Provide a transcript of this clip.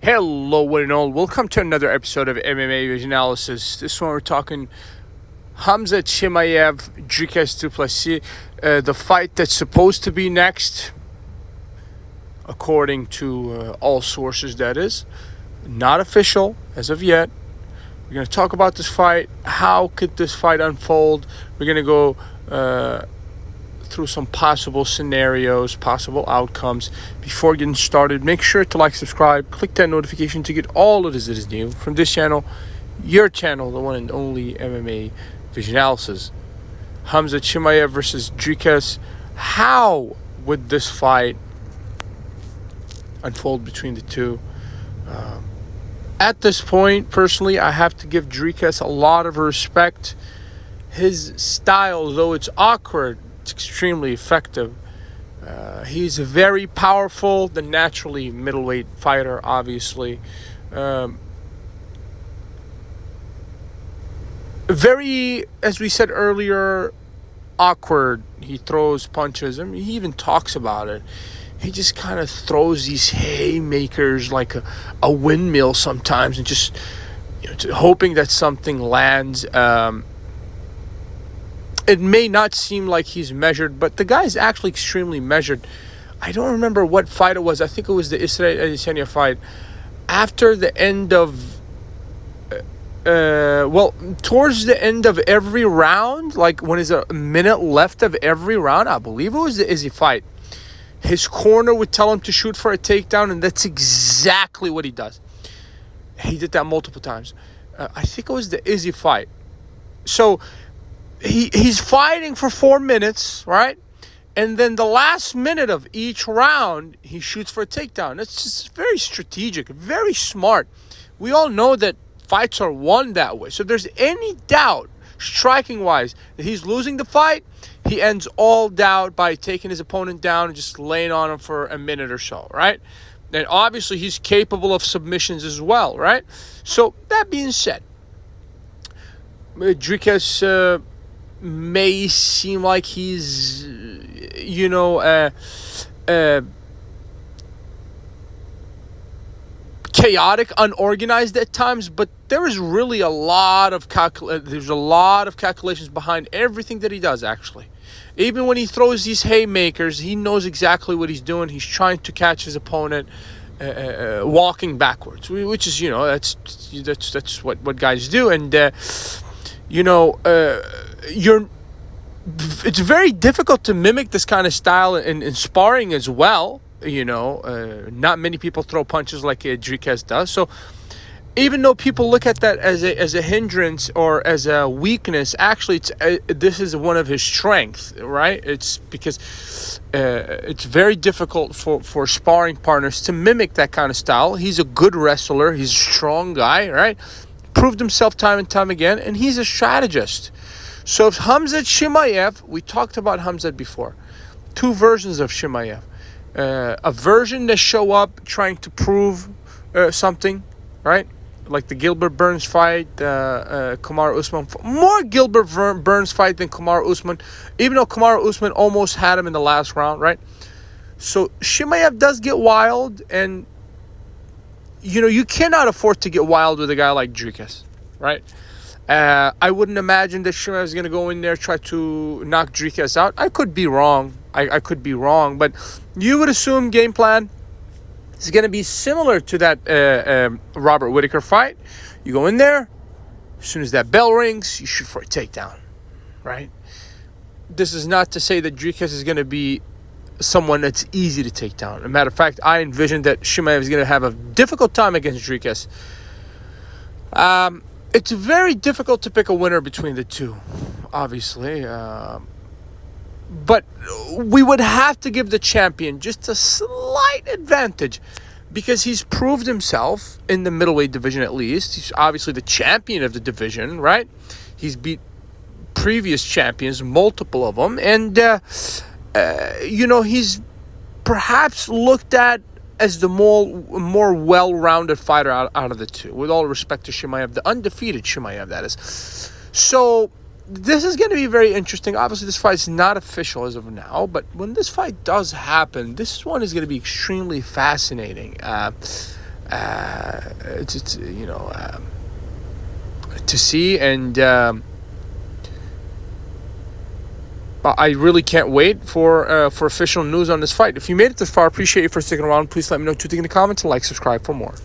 Hello, one and all. Welcome to another episode of MMA Vision Analysis. This one we're talking Khamzat Chimaev, Dricus Du Plessis, the fight that's supposed to be next, according to all sources. That is not official as of yet. We're going to talk about this fight. How could this fight unfold? We're going to go through some possible scenarios, possible outcomes. Before getting started, make sure to like, subscribe, click that notification to get all of this that is new from this channel, your channel, the one and only MMA Vision Analysis. Khamzat Chimaev versus Dricus. How would this fight unfold between the two? At this point, personally, I have to give Dricus a lot of respect. His style, though it's awkward, it's extremely effective. He's very powerful, the naturally middleweight fighter, obviously. Very, as we said earlier, awkward. He throws punches. I mean, he even talks about it. He just kind of throws these haymakers like a windmill sometimes, and just hoping that something lands. It may not seem like he's measured, but the guy's actually extremely measured. I don't remember what fight it was. I think it was the Israel Adesanya fight. After the end of, towards the end of every round, like when there's a minute left of every round, I believe it was the Izzy fight. His corner would tell him to shoot for a takedown, and that's exactly what he does. He did that multiple times. I think it was the Izzy fight. So he's fighting for 4 minutes, right? And then the last minute of each round, he shoots for a takedown. It's just very strategic, very smart. We all know that fights are won that way. So if there's any doubt, striking-wise, that he's losing the fight, he ends all doubt by taking his opponent down and just laying on him for a minute or so, right? And obviously, he's capable of submissions as well, right? So that being said, Dricus may seem like he's, chaotic, unorganized at times, but there is really a lot of calculations behind everything that he does. Actually, even when he throws these haymakers, he knows exactly what he's doing. He's trying to catch his opponent walking backwards, which is that's what guys do, and it's very difficult to mimic this kind of style in sparring as well. Not many people throw punches like Dricus does. So even though people look at that as a hindrance or as a weakness, actually this is one of his strengths, right? It's because it's very difficult for sparring partners to mimic that kind of style. He's a good wrestler. He's a strong guy, right? Proved himself time and time again, and he's a strategist. So if Khamzat Chimaev, we talked about Khamzat before, two versions of Chimaev. A version that show up trying to prove something, right? Like the Gilbert Burns fight, Kamaru Usman. More Gilbert Burns fight than Kamaru Usman, even though Kamaru Usman almost had him in the last round, right? So Chimaev does get wild, and you cannot afford to get wild with a guy like Dricus, right? I wouldn't imagine that Chimaev is going to go in there, try to knock Dricus out. I could be wrong. I could be wrong. But you would assume game plan is going to be similar to that Robert Whittaker fight. You go in there, as soon as that bell rings, you shoot for a takedown, right? This is not to say that Dricus is going to be someone that's easy to take down. As a matter of fact, I envision that Chimaev is going to have a difficult time against Dricus. It's very difficult to pick a winner between the two, obviously. But we would have to give the champion just a slight advantage because he's proved himself in the middleweight division at least. He's obviously the champion of the division, right? He's beat previous champions, multiple of them. And, he's perhaps looked at as the more well-rounded fighter out of the two, with all respect to Chimaev, the undefeated Chimaev, that is. So this is going to be very interesting. Obviously, this fight is not official as of now, but when this fight does happen, this one is going to be extremely fascinating. it's you know, to see. And I really can't wait for official news on this fight. If you made it this far, appreciate you for sticking around. Please let me know what you think in the comments, and like, subscribe for more.